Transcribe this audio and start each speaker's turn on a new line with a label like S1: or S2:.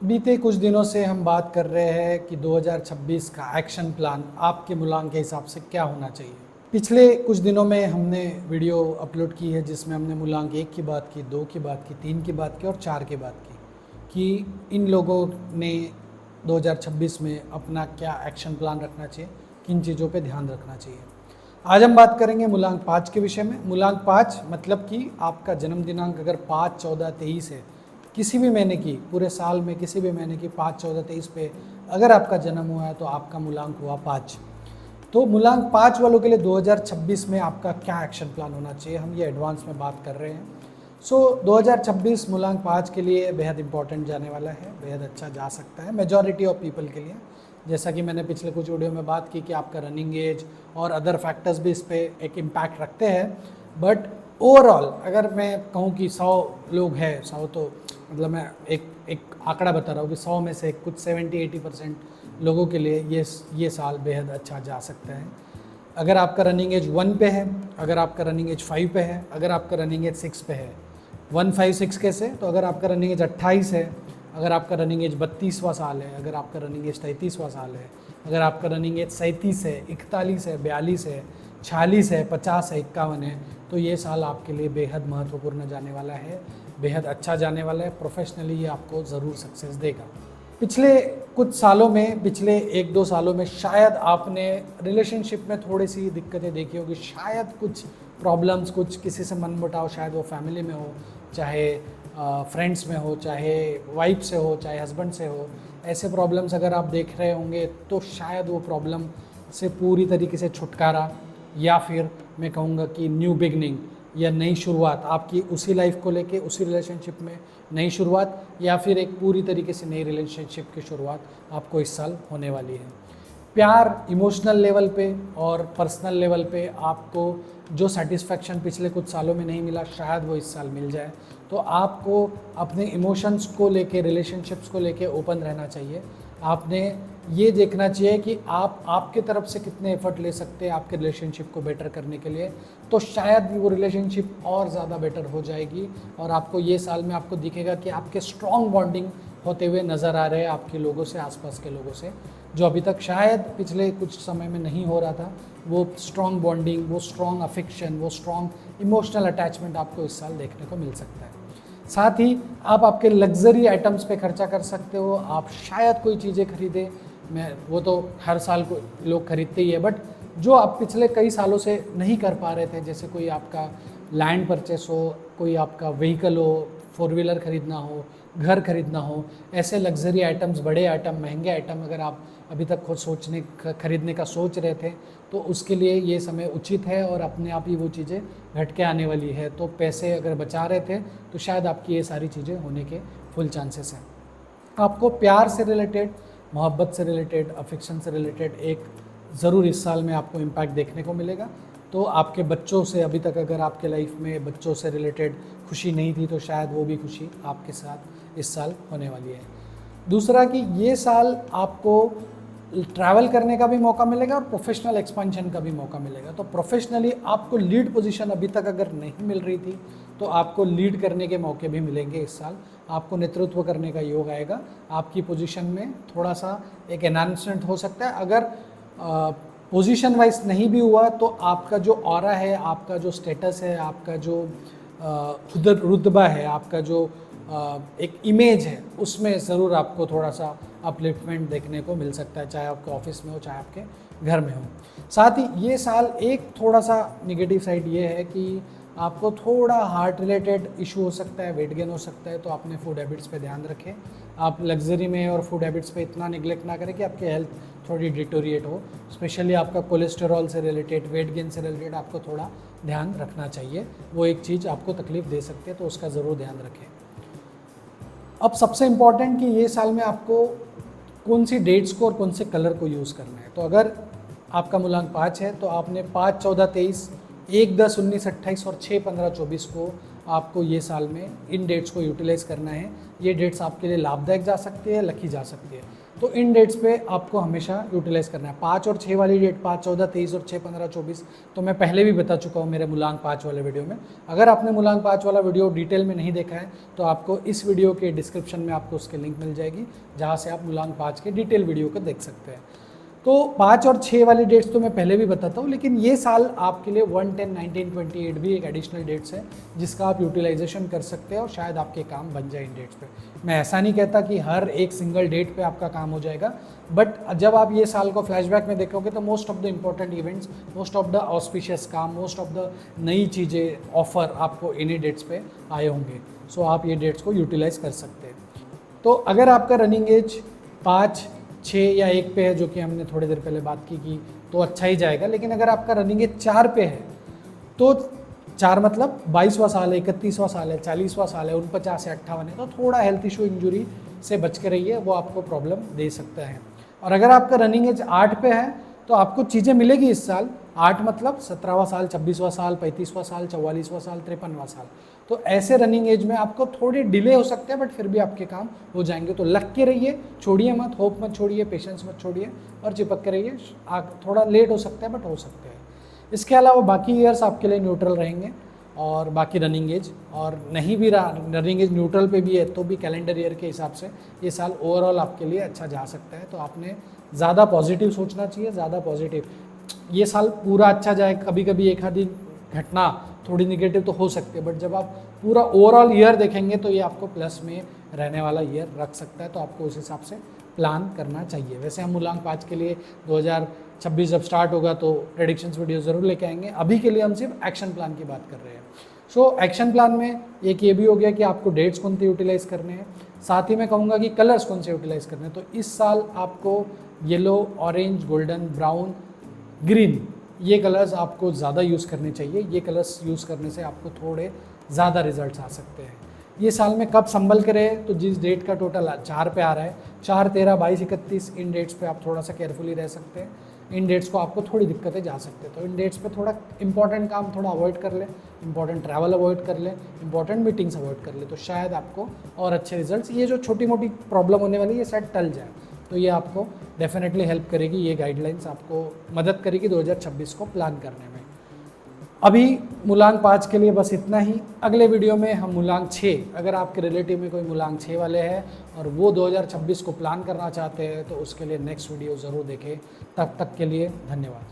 S1: बीते कुछ दिनों से हम बात कर रहे हैं कि 2026 का एक्शन प्लान आपके मूलांक के हिसाब से क्या होना चाहिए। पिछले कुछ दिनों में हमने वीडियो अपलोड की है जिसमें हमने मूलांक 1 की बात की, 2 की बात की, 3 की बात की और 4 की बात की कि इन लोगों ने 2026 में अपना क्या एक्शन प्लान रखना चाहिए, किन चीज़ों पे ध्यान रखना चाहिए। आज हम बात करेंगे मूलांक 5 के विषय में। मूलांक 5 मतलब कि आपका जन्म दिनांक अगर 5, 14, 23 है, किसी भी महीने की, पूरे साल में किसी भी महीने की 5, 14, 23 पे अगर आपका जन्म हुआ है तो आपका मूलांक हुआ 5। तो मूलांक 5 वालों के लिए 2026 में आपका क्या एक्शन प्लान होना चाहिए, हम ये एडवांस में बात कर रहे हैं। 2026 मूलांक 5 के लिए बेहद इंपॉर्टेंट जाने वाला है, बेहद अच्छा जा सकता है मेजॉरिटी ऑफ पीपल के लिए। जैसा कि मैंने पिछले कुछ वीडियो में बात की कि आपका रनिंग एज और अदर फैक्टर्स भी इस पर एक इम्पैक्ट रखते हैं। बट ओवरऑल अगर मैं कहूँ कि 100 लोग हैं, 100 तो मतलब मैं एक आंकड़ा बता रहा हूँ कि 100 में से कुछ 70-80% लोगों के लिए ये साल बेहद अच्छा जा सकता है। अगर आपका रनिंग एज 1 पे है, अगर आपका रनिंग एज 5 पे है, अगर आपका रनिंग एज 6 पे है, 1, 5, 6 कैसे, तो अगर आपका रनिंग एज 28 है, अगर आपका रनिंग एज 32वां साल है, अगर आपका रनिंग एज 33वां साल है, अगर आपका रनिंग एज 37 है, 41 है, 42 है, 46 है, 50 है, 51 है, तो ये साल आपके लिए बेहद महत्वपूर्ण जाने वाला है, बेहद अच्छा जाने वाला है। प्रोफेशनली ये आपको ज़रूर सक्सेस देगा। पिछले कुछ सालों में, पिछले 1-2 सालों में शायद आपने रिलेशनशिप में थोड़ी सी दिक्कतें देखी होगी, शायद कुछ प्रॉब्लम्स, कुछ किसी से मनमुटाव, शायद वो फैमिली में हो, चाहे फ्रेंड्स में हो, चाहे वाइफ से हो, चाहे हस्बैंड से हो। ऐसे प्रॉब्लम्स अगर आप देख रहे होंगे तो शायद वो प्रॉब्लम से पूरी तरीके से छुटकारा, या फिर मैं कहूँगा कि न्यू बिगनिंग या नई शुरुआत आपकी उसी लाइफ को लेके, उसी रिलेशनशिप में नई शुरुआत, या फिर एक पूरी तरीके से नई रिलेशनशिप की शुरुआत आपको इस साल होने वाली है। प्यार इमोशनल लेवल पे और पर्सनल लेवल पे आपको जो सेटिस्फैक्शन पिछले कुछ सालों में नहीं मिला, शायद वो इस साल मिल जाए। तो आपको अपने इमोशंस को लेके, रिलेशनशिप्स को लेके ओपन रहना चाहिए। आपने ये देखना चाहिए कि आप आपके तरफ से कितने एफर्ट ले सकते हैं आपके रिलेशनशिप को बेटर करने के लिए, तो शायद भी वो रिलेशनशिप और ज़्यादा बेटर हो जाएगी और आपको ये साल में आपको दिखेगा कि आपके स्ट्रॉन्ग बॉन्डिंग होते हुए नज़र आ रहे हैं आपके लोगों से, आसपास के लोगों से, जो अभी तक शायद पिछले कुछ समय में नहीं हो रहा था। वो स्ट्रॉन्ग बॉन्डिंग, वो स्ट्रॉन्ग अफेक्शन, वो स्ट्रॉन्ग इमोशनल अटैचमेंट आपको इस साल देखने को मिल सकता है। साथ ही आप आपके लग्जरी आइटम्स पे खर्चा कर सकते हो। आप शायद कोई चीज़ें खरीदें, वो तो हर साल को लोग खरीदते ही है, बट जो आप पिछले कई सालों से नहीं कर पा रहे थे, जैसे कोई आपका लैंड परचेस हो, कोई आपका व्हीकल हो, 4 व्हीलर खरीदना हो, घर खरीदना हो, ऐसे लग्जरी आइटम्स, बड़े आइटम, महंगे आइटम अगर आप अभी तक खुद खरीदने का सोच रहे थे, तो उसके लिए ये समय उचित है और अपने आप ही वो चीज़ें घट के आने वाली है। तो पैसे अगर बचा रहे थे तो शायद आपकी ये सारी चीज़ें होने के फुल चांसेस हैं। आपको प्यार से रिलेटेड, मोहब्बत से रिलेटेड, अफेक्शन से रिलेटेड एक ज़रूर इस साल में आपको इम्पैक्ट देखने को मिलेगा। तो आपके बच्चों से, अभी तक अगर आपके लाइफ में बच्चों से रिलेटेड खुशी नहीं थी तो शायद वो भी खुशी आपके साथ इस साल होने वाली है। दूसरा कि ये साल आपको ट्रैवल करने का भी मौका मिलेगा और प्रोफेशनल एक्सपेंशन का भी मौका मिलेगा। तो प्रोफेशनली आपको लीड पोजीशन अभी तक अगर नहीं मिल रही थी तो आपको लीड करने के मौके भी मिलेंगे इस साल। आपको नेतृत्व करने का योग आएगा, आपकी पोजीशन में थोड़ा सा एक एनहांसमेंट हो सकता है। अगर पोजीशन वाइज नहीं भी हुआ तो आपका जो ऑरा है, आपका जो स्टेटस है, आपका जो रुतबा है, आपका जो एक इमेज है, उसमें ज़रूर आपको थोड़ा सा अपलिफ्टमेंट देखने को मिल सकता है, चाहे आपके ऑफिस में हो, चाहे आपके घर में हो। साथ ही ये साल एक थोड़ा सा निगेटिव साइड ये है कि आपको थोड़ा हार्ट रिलेटेड इशू हो सकता है, वेट गेन हो सकता है, तो अपने फूड हैबिट्स पे ध्यान रखें। आप लग्जरी में और फूड हैबिट्स पे इतना निगलेक्ट ना करें कि आपकी हेल्थ थोड़ी डिटोरिएट हो। स्पेशली आपका कोलेस्टेरॉल से रिलेटेड, वेट गेन से रिलेटेड आपको थोड़ा ध्यान रखना चाहिए। वो एक चीज़ आपको तकलीफ़ दे सकती है, तो उसका ज़रूर ध्यान रखें। अब सबसे इम्पॉर्टेंट कि ये साल में आपको कौन सी डेट्स को और कौन से कलर को यूज़ करना है। तो अगर आपका मूलांक 5 है तो आपने 5, 14, 23, 1, 10, 19, 28 और 6, 15, 24 को आपको ये साल में इन डेट्स को यूटिलाइज़ करना है। ये डेट्स आपके लिए लाभदायक जा सकती है, लकी जा सकती है। तो इन डेट्स पे आपको हमेशा यूटिलाइज़ करना है। 5 और 6 वाली डेट, 5, 14, 23 और 6, 15, 24, तो मैं पहले भी बता चुका हूँ मेरे मूलांक 5 वाले वीडियो में। अगर आपने मूलांक 5 वाला वीडियो डिटेल में नहीं देखा है तो आपको इस वीडियो के डिस्क्रिप्शन में आपको उसके लिंक मिल जाएगी, जहाँ से आप मूलांक 5 के डिटेल वीडियो को देख सकते हैं। तो 5 और 6 वाली डेट्स तो मैं पहले भी बताता हूँ, लेकिन ये साल आपके लिए 1, 10, 19, 28 भी एक एडिशनल डेट्स है जिसका आप यूटिलाइजेशन कर सकते हैं और शायद आपके काम बन जाए इन डेट्स पे। मैं ऐसा नहीं कहता कि हर एक सिंगल डेट पे आपका काम हो जाएगा, बट जब आप ये साल को फ्लैशबैक में देखोगे तो most of the important events, most of the auspicious काम, मोस्ट ऑफ द नई चीज़ें, ऑफर आपको इन्हीं डेट्स पे आए होंगे। सो आप ये डेट्स को यूटिलाइज कर सकते हैं। तो अगर आपका रनिंग एज 5, 6 या 1 पे है, जो कि हमने थोड़ी देर पहले बात की तो अच्छा ही जाएगा। लेकिन अगर आपका रनिंग एज 4 पे है तो 4 मतलब 22वां साल है, 31वां साल है, 40वां साल है, 49 है, 58 है, तो थोड़ा हेल्थ इशू, इंजुरी से बच के रहिए, वो आपको प्रॉब्लम दे सकता है। और अगर आपका रनिंग एज 8 पे है तो आपको चीज़ें मिलेगी इस साल। 8 मतलब 17वां साल, 26वां साल, 35वां साल, 44वां साल, 53वां साल। तो ऐसे रनिंग एज में आपको थोड़े डिले हो सकते हैं, बट फिर भी आपके काम हो जाएंगे। तो लग के रहिए, छोड़िए मत, होप मत छोड़िए, पेशेंस मत छोड़िए और चिपक के रहिए। थोड़ा लेट हो सकता है बट हो सकते हैं। इसके अलावा बाकी ईयर्स आपके लिए न्यूट्रल रहेंगे और बाकी रनिंग एज, और नहीं भी रनिंग एज न्यूट्रल पे भी है तो भी कैलेंडर ईयर के हिसाब से ये साल ओवरऑल आपके लिए अच्छा जा सकता है। तो आपने ज़्यादा पॉजिटिव सोचना चाहिए, ज़्यादा पॉजिटिव। ये साल पूरा अच्छा जाए, कभी कभी एक आधी घटना थोड़ी निगेटिव तो हो सकती है, बट जब आप पूरा ओवरऑल ईयर देखेंगे तो ये आपको प्लस में रहने वाला ईयर रख सकता है। तो आपको उस हिसाब से प्लान करना चाहिए। वैसे हम मूलांक 5 के लिए 2026 जब स्टार्ट होगा तो प्रेडिक्शंस वीडियो ज़रूर लेके आएंगे। अभी के लिए हम सिर्फ एक्शन प्लान की बात कर रहे हैं। सो एक्शन प्लान में एक ये भी हो गया कि आपको डेट्स कौन से यूटिलाइज़ करने हैं, साथ ही मैं कहूँगा कि कलर्स कौन से यूटिलाइज़ करने हैं। तो इस साल आपको yellow, orange, golden, brown, green, ये कलर्स आपको ज़्यादा यूज़ करने चाहिए। ये कलर्स यूज़ करने से आपको थोड़े ज़्यादा रिजल्ट्स आ सकते हैं। ये साल में कब संभल के रहे, तो जिस डेट का टोटल 4 पे आ रहा है, 4, 13, 22, 31, इन डेट्स पे आप थोड़ा सा केयरफुली रह सकते हैं। इन डेट्स को आपको थोड़ी दिक्कतें जा सकते हैं। तो इन डेट्स पे थोड़ा इंपॉर्टेंट काम थोड़ा अवॉइड कर ले, इंपॉर्टेंट ट्रैवल अवॉइड कर ले, इंपॉर्टेंट मीटिंग्स अवॉइड कर ले, तो शायद आपको और अच्छे रिजल्ट्स, ये जो छोटी मोटी प्रॉब्लम होने वाली है शायद टल जाए। तो ये आपको डेफिनेटली हेल्प करेगी, ये गाइडलाइंस आपको मदद करेगी 2026 को प्लान करने में। अभी मूलांक 5 के लिए बस इतना ही। अगले वीडियो में हम मूलांक 6, अगर आपके रिलेटिव में कोई मूलांक 6 वाले हैं और वो 2026 को प्लान करना चाहते हैं तो उसके लिए नेक्स्ट वीडियो ज़रूर देखें। तब तक के लिए धन्यवाद।